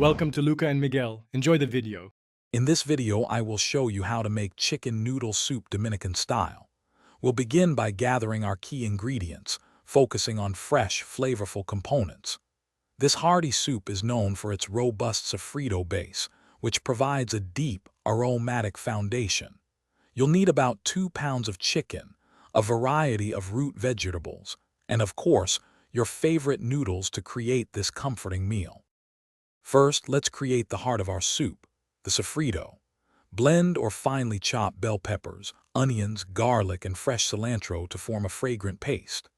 Welcome to Luca and Miguel. Enjoy the video. In this video, I will show you how to make chicken noodle soup Dominican style. We'll begin by gathering our key ingredients, focusing on fresh, flavorful components. This hearty soup is known for its robust sofrito base, which provides a deep, aromatic foundation. You'll need about 2 pounds of chicken, a variety of root vegetables, and of course, your favorite noodles to create this comforting meal. First, let's create the heart of our soup, the sofrito. Blend or finely chop bell peppers, onions, garlic, and fresh cilantro to form a fragrant paste.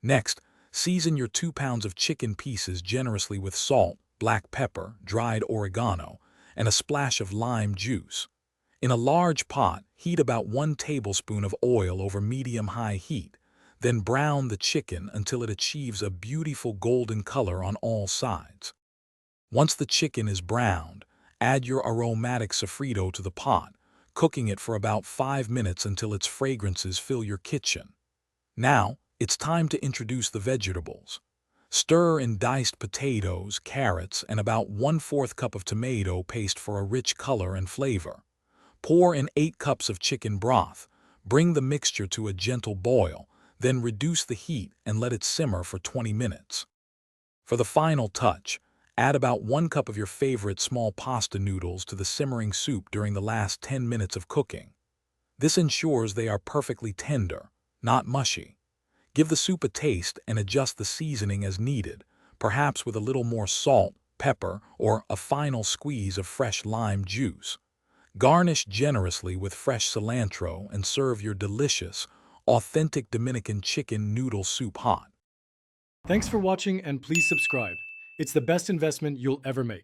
Next, season your 2 pounds of chicken pieces generously with salt, black pepper, dried oregano, and a splash of lime juice. In a large pot, heat about 1 tablespoon of oil over medium-high heat. Then brown the chicken until it achieves a beautiful golden color on all sides. Once the chicken is browned, add your aromatic sofrito to the pot, cooking it for about 5 minutes until its fragrances fill your kitchen. Now, it's time to introduce the vegetables. Stir in diced potatoes, carrots, and about 1/4 cup of tomato paste for a rich color and flavor. Pour in 8 cups of chicken broth. Bring the mixture to a gentle boil, then reduce the heat and let it simmer for 20 minutes. For the final touch, add about 1 cup of your favorite small pasta noodles to the simmering soup during the last 10 minutes of cooking. This ensures they are perfectly tender, not mushy. Give the soup a taste and adjust the seasoning as needed, perhaps with a little more salt, pepper, or a final squeeze of fresh lime juice. Garnish generously with fresh cilantro and serve your delicious, authentic Dominican chicken noodle soup hot. Thanks for watching and please subscribe. It's the best investment you'll ever make.